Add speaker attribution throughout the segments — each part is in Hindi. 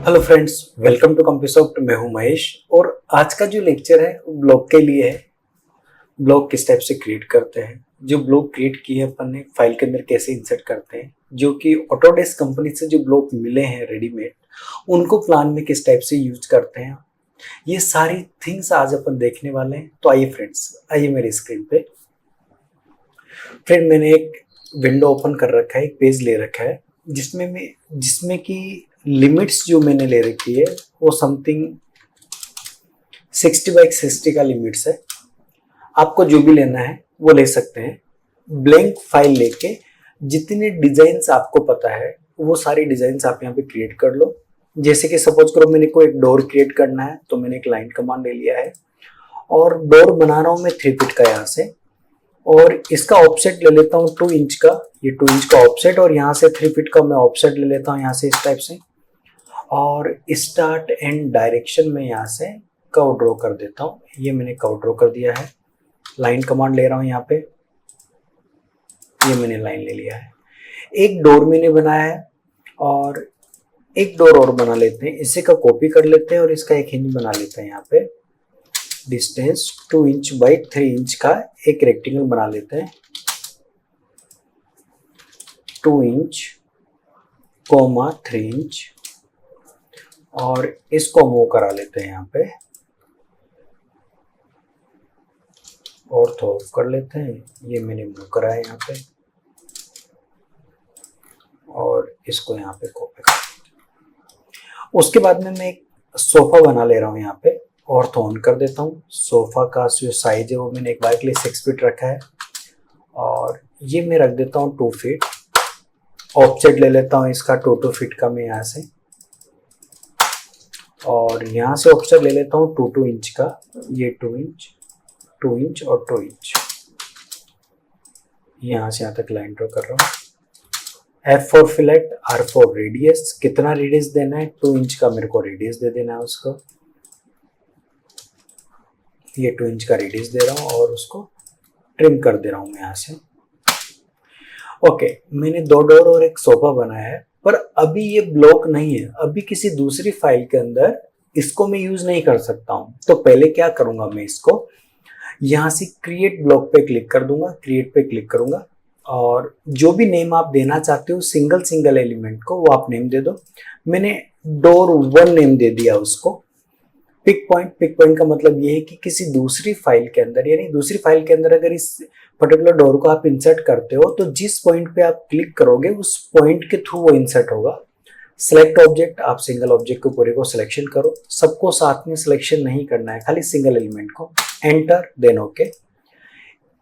Speaker 1: Hello friends, welcome to Compusoft. मैं हूं महेश और आज का जो लेक्चर है वो ब्लॉग के लिए है। ब्लॉग किस टाइप से क्रिएट करते हैं, जो ब्लॉग क्रिएट किए अपन ने फाइल के अंदर कैसे इंसर्ट करते हैं, जो कि ऑटोडेस्क कंपनी से जो ब्लॉग मिले हैं रेडीमेड, उनको प्लान में किस टाइप से यूज करते हैं, ये सारी थिंग्स आज अपन देखने वाले हैं। तो आइए फ्रेंड्स, आइए मेरी स्क्रीन पे। फ्रेंड, मैंने एक विंडो ओपन कर रखा है, एक पेज ले रखा है जिसमें कि लिमिट्स जो मैंने ले रखी है वो समथिंग 60x60 का लिमिट्स है। आपको जो भी लेना है वो ले सकते हैं। ब्लैंक फाइल लेके जितने डिजाइन्स आपको पता है वो सारी डिजाइन्स आप यहाँ पे क्रिएट कर लो। जैसे कि सपोज करो मैंने को एक डोर क्रिएट करना है, तो मैंने एक लाइन कमांड ले लिया है और डोर बना रहा हूँ मैं 3 फीट का यहाँ से, और इसका ऑफसेट ले लेता हूँ 2 इंच का। ये 2 इंच का ऑफसेट, और यहाँ से 3 फीट का मैं ऑफसेट ले लेता हूँ यहाँ से इस टाइप से, और स्टार्ट एंड डायरेक्शन में यहाँ से कर्व ड्रॉ कर देता हूँ। ये मैंने कर्व ड्रॉ कर दिया है। लाइन कमांड ले रहा हूँ यहाँ पे, ये मैंने लाइन ले लिया है। एक डोर मैंने बनाया है और एक डोर और बना लेते हैं। इसे का कॉपी कर लेते हैं और इसका एक हिंज बना लेते हैं। यहाँ पे डिस्टेंस 2 इंच बाई 3 इंच का एक रेक्टेंगल बना लेते हैं। 2 इंच, 3 इंच, और इसको मूव करा लेते हैं यहाँ पे, और तो ऑफ कर लेते हैं। ये मैंने मूव करा है यहाँ पे, और इसको यहाँ पे कॉपी कर लेते हैं। उसके बाद में मैं एक सोफा बना ले रहा हूँ यहाँ पे, और तो ऑन कर देता हूँ। सोफा का जो साइज है वो मैंने एक बार के लिए 6 फीट रखा है, और ये मैं रख देता हूँ 2 फीट। ऑफसेट ले लेता हूँ इसका 2 फीट का मैं यहाँ से, और यहाँ से ऑफसेट ले लेता हूँ 2 इंच का। ये 2 इंच, 2 इंच और 2 इंच, यहाँ से यहाँ तक लाइन ड्रॉ कर रहा हूँ। F for fillet, R for radius. कितना रेडियस देना है? 2 इंच का मेरे को रेडियस दे देना है उसको। ये 2 इंच का रेडियस दे रहा हूँ और उसको ट्रिम कर दे रहा हूँ मैं यहाँ से। ओके, मैंने 2 डोर और एक सोफा बनाया है, पर अभी ये ब्लॉक नहीं है। अभी किसी दूसरी फाइल के अंदर इसको मैं यूज नहीं कर सकता हूँ। तो पहले क्या करूंगा, मैं इसको यहाँ से क्रिएट ब्लॉक पे क्लिक कर दूंगा, क्रिएट पे क्लिक करूंगा, और जो भी नेम आप देना चाहते हो सिंगल एलिमेंट को वो आप नेम दे दो। मैंने डोर 1 नेम दे दिया उसको। पिक पॉइंट का मतलब ये है कि किसी दूसरी फाइल के अंदर, यानी दूसरी फाइल के अंदर अगर इस पर्टिकुलर डोर को आप इंसर्ट करते हो तो जिस पॉइंट पे आप क्लिक करोगे उस पॉइंट के थ्रू वो इंसर्ट होगा। सिलेक्ट ऑब्जेक्ट, आप सिंगल ऑब्जेक्ट को पूरे को सिलेक्शन करो। सबको साथ में सिलेक्शन नहीं करना है, खाली सिंगल एलिमेंट को। Enter, then okay.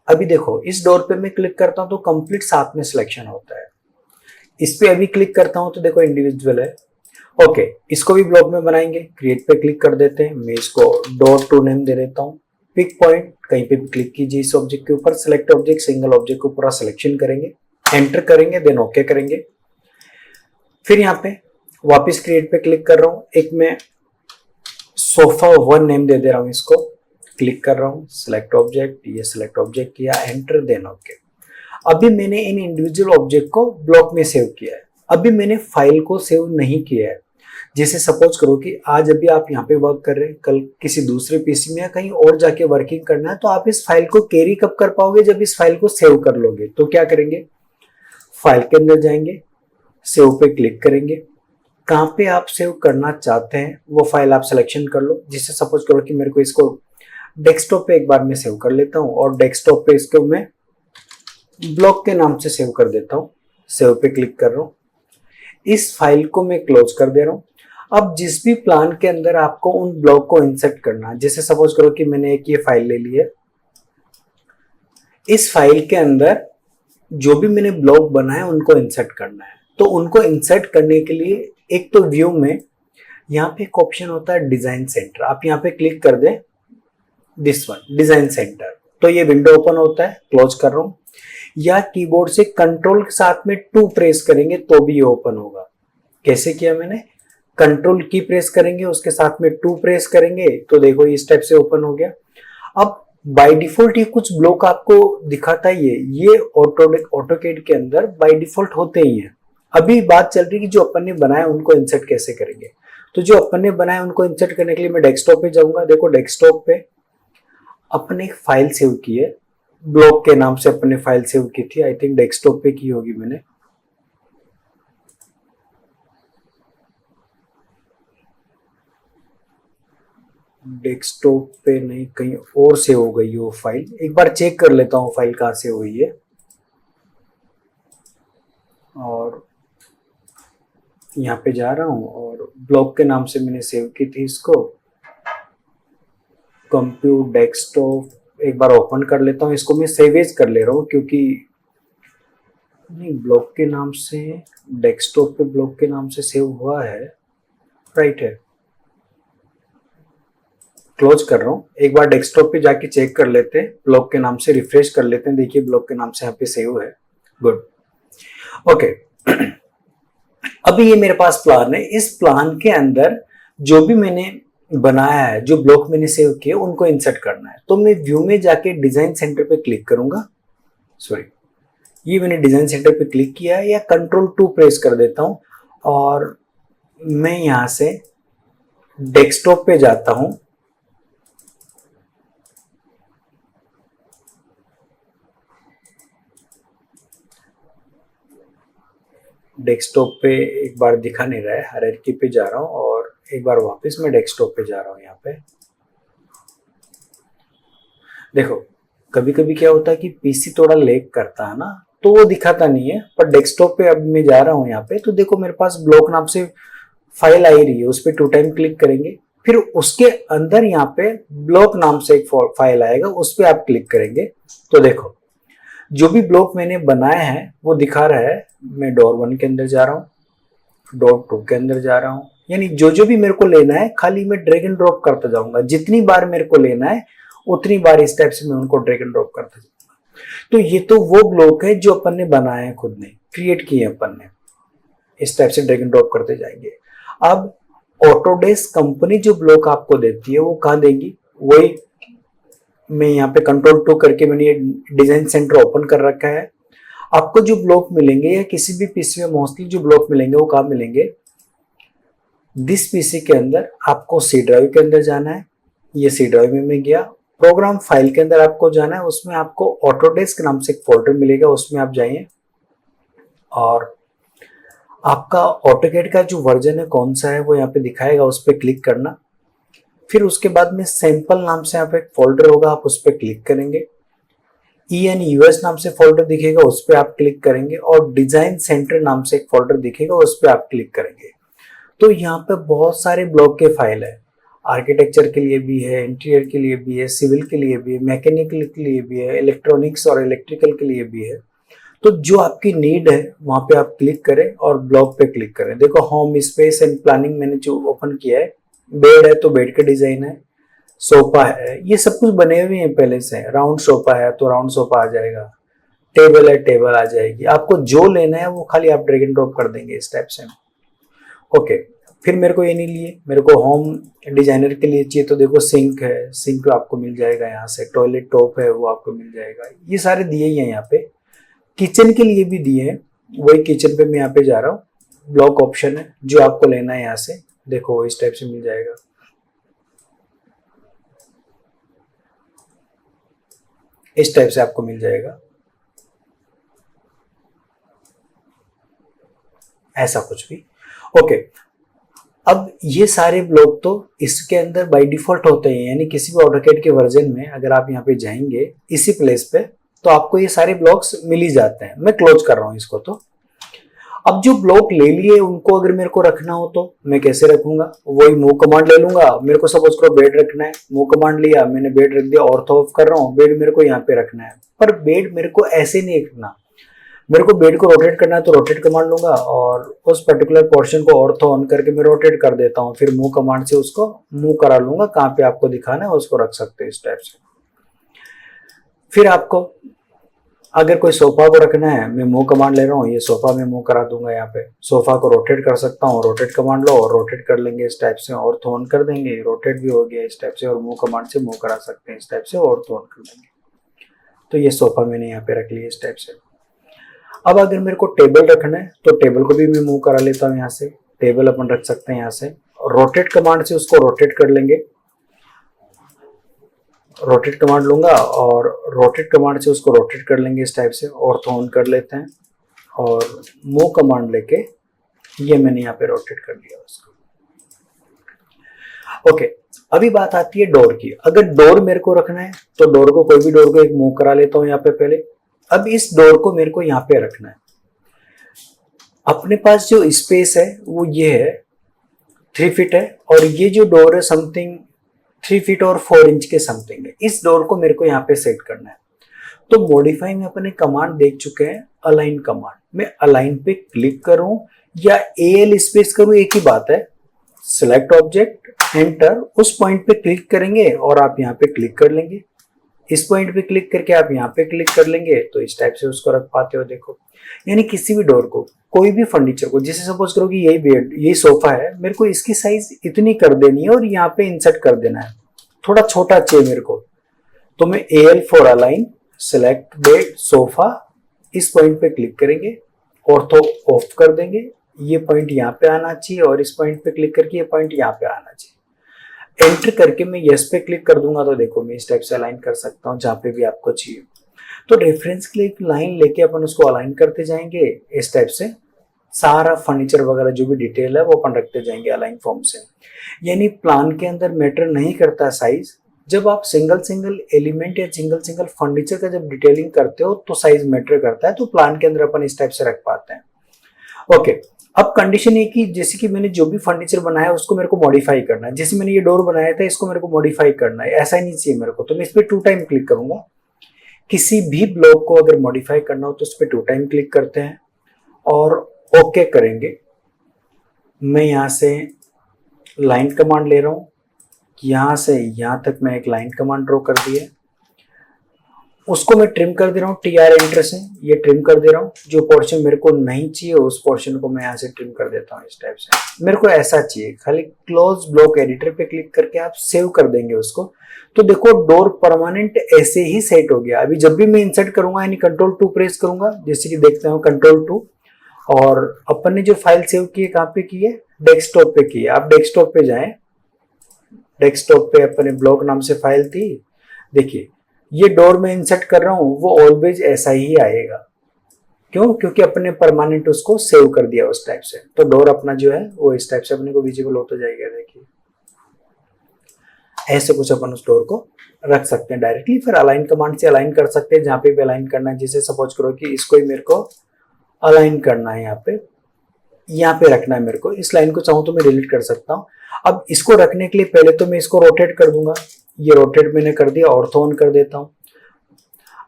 Speaker 1: अभी देखो इस डोर पे मैं क्लिक करता हूं तो कंप्लीट साथ में सिलेक्शन होता है। इस पे अभी क्लिक करता हूं तो देखो इंडिविजुअल है। ओके, इसको भी ब्लॉक में बनाएंगे। क्रिएट पे क्लिक कर देते हैं। मैं इसको डोर 2 नेम दे देता हूँ। पिक पॉइंट, कहीं पे भी क्लिक कीजिए इस ऑब्जेक्ट के ऊपर। सिलेक्ट ऑब्जेक्ट, सिंगल ऑब्जेक्ट को पूरा सिलेक्शन करेंगे, एंटर करेंगे, देन ओके करेंगे। फिर यहाँ पे वापस क्रिएट पे क्लिक कर रहा हूँ। एक मैं सोफा 1 नेम दे दे रहा हूँ इसको। क्लिक कर रहा हूँ, सिलेक्ट ऑब्जेक्ट, ये सिलेक्ट ऑब्जेक्ट किया, एंटर, देन ओके। अभी मैंने इन इंडिविजुअल ऑब्जेक्ट को ब्लॉक में सेव किया है। अभी मैंने फाइल को सेव नहीं किया है। जैसे सपोज करो कि आज अभी आप यहाँ पे वर्क कर रहे हैं, कल किसी दूसरे पीसी में या कहीं और जाके वर्किंग करना है, तो आप इस फाइल को कैरी कब कर पाओगे? जब इस फाइल को सेव कर लोगे। तो क्या करेंगे, फाइल के अंदर जाएंगे, सेव पे क्लिक करेंगे। कहाँ पे आप सेव करना चाहते हैं वो फाइल आप सिलेक्शन कर लो। जिससे सपोज करो कि मेरे को इसको डेस्कटॉप पे एक बार मैं सेव कर लेता हूँ, और डेस्कटॉप पे इसको मैं ब्लॉक के नाम से सेव कर देता हूँ। सेव पे क्लिक कर रहा हूँ। इस फाइल को मैं क्लोज कर दे रहा हूँ। अब जिस भी प्लान के अंदर आपको उन ब्लॉक को इंसर्ट करना है, जैसे सपोज करो कि मैंने एक ये फाइल ले ली है। इस फाइल के अंदर जो भी मैंने ब्लॉक बनाए उनको इंसर्ट करना है। तो उनको इंसर्ट करने के लिए एक तो व्यू में यहाँ पे एक ऑप्शन होता है डिजाइन सेंटर। आप यहाँ पे क्लिक कर दें, दिस वन, डिजाइन सेंटर, तो ये विंडो ओपन होता है। क्लोज कर रहा हूँ। या कीबोर्ड से कंट्रोल के साथ में 2 प्रेस करेंगे तो भी ये ओपन होगा। कैसे किया मैंने, कंट्रोल की प्रेस करेंगे, उसके साथ में 2 प्रेस करेंगे तो देखो इस टाइप से ओपन हो गया। अब बाय डिफॉल्ट ये कुछ ब्लॉक आपको दिखाता ही है। ये ऑटोकैड के अंदर बाय डिफॉल्ट होते ही हैं। अभी बात चल रही है कि जो अपन ने बनाया उनको इंसर्ट कैसे करेंगे। तो जो अपन ने बनाया उनको इंसर्ट करने के लिए मैं डेस्कटॉप पे जाऊंगा। देखो डेस्कटॉप पे अपने एक फाइल सेव की है, ब्लॉक के नाम से अपने फाइल सेव की थी, आई थिंक डेस्कटॉप पे की होगी मैंने। डेस्कटॉप पे नहीं, कहीं और से हो गई वो फाइल। एक बार चेक कर लेता हूँ फाइल कहाँ से हुई है। और यहाँ पे जा रहा हूँ और ब्लॉक के नाम से मैंने सेव की थी इसको। कंप्यूट डेस्कटॉप एक बार ओपन कर लेता हूँ, इसको मैं सेव एज कर ले रहा हूँ क्योंकि नहीं, ब्लॉक के नाम से डेस्कटॉप पे ब्लॉक के नाम से सेव हुआ है, राइट है। क्लोज कर रहा हूँ, एक बार डेस्कटॉप पे जाके चेक कर लेते हैं, ब्लॉक के नाम से रिफ्रेश कर लेते हैं। देखिए ब्लॉक के नाम से यहाँ पे सेव है, गुड, ओके। अभी ये मेरे पास प्लान है, इस प्लान के अंदर जो भी मैंने बनाया है, जो ब्लॉक मैंने सेव किए उनको इंसर्ट करना है। तो मैं व्यू में जाके डिजाइन सेंटर पे क्लिक करूंगा, सॉरी ये मैंने डिजाइन सेंटर पे क्लिक किया है, या Ctrl+2 प्रेस कर देता हूं और मैं यहां से डेस्कटॉप पे जाता हूं। डेस्कटॉप पे एक बार दिखा नहीं रहा है, हायरार्की पे जा रहा हूं और एक बार वापस मैं डेस्कटॉप पे जा रहा हूं। यहाँ पे देखो कभी कभी क्या होता है कि पीसी थोड़ा लैग करता है ना, तो वो दिखाता नहीं है, पर डेस्कटॉप पे अब मैं जा रहा हूँ यहाँ पे, तो देखो मेरे पास ब्लॉक नाम से फाइल आई रही है, उस पर 2 टाइम क्लिक करेंगे, फिर उसके अंदर यहाँ पे ब्लॉक नाम से एक फाइल आएगा, उस पर आप क्लिक करेंगे तो देखो जो भी ब्लॉक मैंने बनाया है वो दिखा रहा है। मैं डोर 1 के अंदर जा रहा हूँ, डोर 2 के अंदर जा रहा हूँ, यानी जो जो भी मेरे को लेना है खाली मैं ड्रैग एंड ड्रॉप करता जाऊंगा। जितनी बार मेरे को लेना है उतनी बार इस टाइप से मैं उनको ड्रैग एंड ड्रॉप करता जाऊंगा। तो ये तो वो ब्लॉक है जो अपन ने बनाए हैं, खुद ने क्रिएट किए अपन ने, इस टाइप से ड्रैग एंड ड्रॉप करते जाएंगे। अब ऑटोडेस्क कंपनी जो ब्लॉक आपको देती है वो कहाँ देगी, वही मैं यहाँ पे Ctrl+2 करके मैंने ये डिजाइन सेंटर ओपन कर रखा है। आपको जो ब्लॉक मिलेंगे या किसी भी पीसी में मोस्टली जो ब्लॉक मिलेंगे वो कहाँ मिलेंगे, दिस पीसी के अंदर आपको सी ड्राइव के अंदर जाना है, ये सी ड्राइव में मैं गया, प्रोग्राम फाइल के अंदर आपको जाना है, उसमें आपको ऑटोडेस्क नाम से एक फोल्डर मिलेगा, उसमें आप जाइए और आपका ऑटोकैड का जो वर्जन है कौन सा है वो यहाँ पे दिखाएगा, उस पर क्लिक करना। फिर उसके बाद में सैंपल नाम से यहाँ पे एक फोल्डर होगा, आप उस पर क्लिक करेंगे। ENUS नाम से फोल्डर दिखेगा, उस पर आप क्लिक करेंगे और डिजाइन सेंटर नाम से एक फोल्डर दिखेगा, उस पर आप क्लिक करेंगे। तो यहाँ पे बहुत सारे ब्लॉक के फाइल है, आर्किटेक्चर के लिए भी है, इंटीरियर के लिए भी है, सिविल के लिए भी है, मैकेनिकल के लिए भी है, इलेक्ट्रॉनिक्स और इलेक्ट्रिकल के लिए भी है। तो जो आपकी नीड है वहां पे आप क्लिक करें और ब्लॉक पे क्लिक करें। देखो होम स्पेस एंड प्लानिंग मैंने जो ओपन किया है, बेड है तो बेड का डिजाइन है, सोफा है, ये सब कुछ बने हुए हैं पहले से। राउंड सोफा है तो राउंड सोफा आ जाएगा, टेबल है टेबल आ जाएगी। आपको जो लेना है वो खाली आप ड्रैग एंड ड्रॉप कर देंगे इस टाइप से, ओके। फिर मेरे को ये नहीं लिए, मेरे को होम डिजाइनर के लिए चाहिए, तो देखो सिंक है, सिंक आपको मिल जाएगा यहाँ से, टॉयलेट टॉप है वो आपको मिल जाएगा, ये सारे दिए ही हैं यहाँ पे। किचन के लिए भी दिए हैं, वही किचन पे मैं यहाँ पे जा रहा हूँ, ब्लॉक ऑप्शन है, जो आपको लेना है यहाँ से देखो इस टाइप से मिल जाएगा। इस टाइप से आपको मिल जाएगा, ऐसा कुछ भी, ओके। अब ये सारे ब्लॉक तो इसके अंदर बाय डिफॉल्ट होते हैं, यानी किसी भी ऑटोकैड के वर्जन में अगर आप यहाँ पे जाएंगे इसी प्लेस पे तो आपको ये सारे ब्लॉक्स मिल ही जाते हैं। मैं क्लोज कर रहा हूँ इसको। तो अब जो ब्लॉक ले लिए उनको अगर मेरे को रखना हो तो मैं कैसे रखूंगा, वही मूव कमांड ले लूंगा। मेरे को सपोज करो बेड रखना है, मूव कमांड लिया, मैंने बेड रख दिया, ऑर्थो ऑफ कर रहा हूँ, बेड मेरे को यहाँ पे रखना है। पर बेड मेरे को ऐसे नहीं रखना, मेरे को बेड को रोटेट करना है तो रोटेट कमांड लूंगा और उस पर्टिकुलर पोर्शन को ऑर्थो ऑन करके मैं रोटेट कर देता हूँ, फिर मूव कमांड से उसको मूव करा लूंगा, कहाँ पे आपको दिखाना है उसको रख सकते हैं इस टाइप से। फिर आपको अगर कोई सोफा को रखना है, मैं मूव कमांड ले रहा हूँ, ये सोफा में मूव करा दूंगा, यहाँ पे सोफा को रोटेट कर सकता हूँ, रोटेट कमांड लो और रोटेट कर लेंगे इस टाइप से, और ऑन कर देंगे, रोटेट भी हो गया इस टाइप से, और मूव कमांड से मूव करा सकते हैं इस टाइप से, और ऑन कर देंगे। तो ये सोफा मैंने यहाँ पे रख लिया इस टाइप से। अब अगर मेरे को टेबल रखना है तो टेबल को भी मैं मूव करा लेता हूँ यहाँ से, टेबल अपन रख सकते हैं यहाँ से, रोटेट कमांड से उसको रोटेट कर लेंगे, रोटेट कमांड लूंगा और रोटेट कमांड से उसको रोटेट कर लेंगे इस टाइप से, ऑर्थो ऑन कर लेते हैं और मूव कमांड लेके ये मैंने यहाँ पे रोटेट कर लिया उसको। ओके, अभी बात आती है डोर की। अगर डोर मेरे को रखना है तो डोर को, कोई भी डोर को एक मूव करा लेता हूं यहाँ पे पहले। अब इस डोर को मेरे को यहाँ पे रखना है। अपने पास जो स्पेस है वो ये है 3 फीट है, और ये जो डोर है समथिंग 3 फीट और 4 इंच के समथिंग है। इस डोर को मेरे को यहाँ पे सेट करना है। तो मॉडिफाई में अपने कमांड देख चुके हैं, अलाइन कमांड। मैं अलाइन पे क्लिक करूं या AL स्पेस करूं, एक ही बात है। सिलेक्ट ऑब्जेक्ट, एंटर, उस पॉइंट पे क्लिक करेंगे और आप यहाँ पे क्लिक कर लेंगे। इस पॉइंट पे क्लिक करके आप यहाँ पे क्लिक कर लेंगे तो इस टाइप से उसको रख पाते हो। देखो, यानी किसी भी डोर को, कोई भी फर्नीचर को, जैसे सपोज करो कि यही बेड, यही सोफा है, मेरे को इसकी साइज इतनी कर देनी है और यहाँ पे इंसर्ट कर देना है, थोड़ा छोटा चाहिए मेरे को। तो मैं AL for align, select bed, sofa, इस पॉइंट पे क्लिक करेंगे, ऑर्थो ऑफ कर देंगे, ये पॉइंट यहाँ पे आना चाहिए और इस पॉइंट पे क्लिक करके ये पॉइंट यहाँ पे आना चाहिए। एंटर करके मैं यस पे क्लिक कर दूंगा तो देखो मैं इस टाइप से अलाइन कर सकता हूँ जहां पे भी आपको चाहिए। तो रेफरेंस के लिए एक लाइन लेके अपन उसको अलाइन करते जाएंगे इस टाइप से। सारा फर्नीचर वगैरह जो भी डिटेल है वो अपन रखते जाएंगे अलाइन फॉर्म से। यानी प्लान के अंदर मैटर नहीं करता साइज। जब आप सिंगल सिंगल एलिमेंट या सिंगल सिंगल फर्नीचर का जब डिटेलिंग करते हो तो साइज मैटर करता है। तो प्लान के अंदर अपन इस टाइप से रख पाते हैं। ओके, अब कंडीशन ये कि जैसे कि मैंने जो भी फर्नीचर बनाया उसको मेरे को मॉडिफाई करना है। जैसे मैंने ये डोर बनाया था, इसको मेरे को मॉडिफाई करना है, ऐसा ही नहीं चाहिए मेरे को। तो मैं इस पर 2 टाइम क्लिक करूंगा। किसी भी ब्लॉक को अगर मॉडिफाई करना हो तो उस पर 2 टाइम क्लिक करते हैं और ओके करेंगे। मैं यहाँ से लाइन कमांड ले रहा हूँ, यहाँ से यहाँ तक मैं एक लाइन कमांड ड्रॉ कर दी है। उसको मैं ट्रिम कर दे रहा हूँ TR एंटर से, ये ट्रिम कर दे रहा हूँ। जो पोर्शन मेरे को नहीं चाहिए उस पोर्शन को मैं यहाँ से ट्रिम कर देता हूँ इस टाइप से। मेरे को ऐसा चाहिए। खाली क्लोज ब्लॉक एडिटर पे क्लिक करके आप सेव कर देंगे उसको। तो देखो डोर परमानेंट ऐसे ही सेट हो गया। अभी जब भी मैं इंसर्ट करूंगा यानी Ctrl 2 प्रेस करूंगा, जैसे कि देखते हो Ctrl 2, और अपन ने जो फाइल सेव की है कहाँ पे की है, डेस्कटॉप पे की है। आप डेस्कटॉप पे जाए, डेस्कटॉप पे अपने ब्लॉक नाम से फाइल थी। देखिए ये डोर में इंसर्ट कर रहा हूं वो ऑलवेज ऐसा ही आएगा। क्यों? क्योंकि अपने परमानेंट उसको सेव कर दिया उस टाइप से। तो डोर अपना जो है वो इस टाइप से अपने को विजिबल होता जाएगा। देखिए ऐसे कुछ अपन उस डोर को रख सकते हैं डायरेक्टली। फिर अलाइन कमांड से अलाइन कर सकते हैं जहां पे भी अलाइन करना है। जैसे सपोज करो कि इसको ही मेरे को अलाइन करना है, यहाँ पे रखना है मेरे को। इस लाइन को चाहूँ तो मैं डिलीट कर सकता हूँ। अब इसको रखने के लिए पहले तो मैं इसको रोटेट कर दूंगा। ये रोटेट मैंने कर दिया, ऑर्थो ऑन कर देता हूँ।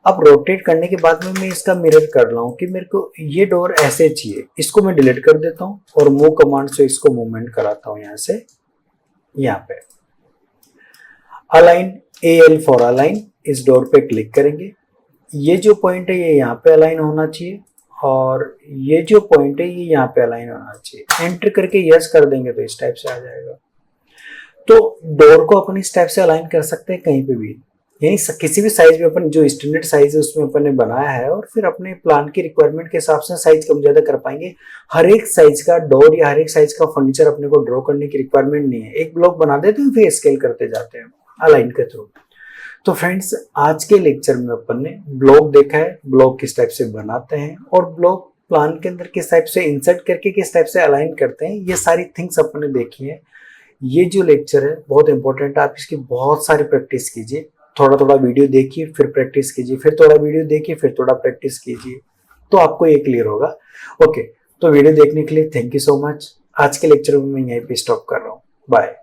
Speaker 1: अब रोटेट करने के बाद में मैं इसका मिरर कर रहा हूँ कि मेरे को ये डोर ऐसे चाहिए। इसको मैं डिलीट कर देता हूँ और मूव कमांड से इसको मूवमेंट कराता हूँ यहाँ से यहाँ पे। अलाइन, AL फॉर अलाइन, इस डोर पे क्लिक करेंगे। ये जो पॉइंट है ये यहाँ पे अलाइन होना चाहिए और ये जो पॉइंट है ये यहाँ पे अलाइन होना चाहिए। एंटर करके यस कर देंगे तो इस टाइप से आ जाएगा। तो डोर को अपन इस टाइप से अलाइन कर सकते हैं कहीं पे भी, यानी किसी भी साइज में अपन जो स्टैंडर्ड साइज है उसमें अपन ने बनाया है, और फिर अपने प्लान की रिक्वायरमेंट के हिसाब से साइज कम ज्यादा कर पाएंगे। हर एक साइज का डोर या हर एक साइज का फर्नीचर अपने को ड्रॉ करने की रिक्वायरमेंट नहीं है। एक ब्लॉक बना देते हैं फिर स्केल करते जाते हैं अलाइन के थ्रू। तो फ्रेंड्स आज के लेक्चर में अपन ने ब्लॉक देखा है, ब्लॉक किस टाइप से बनाते हैं और ब्लॉक प्लान के अंदर किस टाइप से इंसर्ट करके किस टाइप से अलाइन करते हैं, ये सारी थिंग्स अपन ने देखी है। ये जो लेक्चर है बहुत इंपॉर्टेंट है, आप इसकी बहुत सारी प्रैक्टिस कीजिए। थोड़ा थोड़ा वीडियो देखिए फिर प्रैक्टिस कीजिए, फिर थोड़ा वीडियो देखिए फिर थोड़ा प्रैक्टिस कीजिए, तो आपको ये क्लियर होगा। ओके, तो वीडियो देखने के लिए थैंक यू सो मच। आज के लेक्चर में मैं यहीं पे स्टॉप कर रहा हूँ। बाय।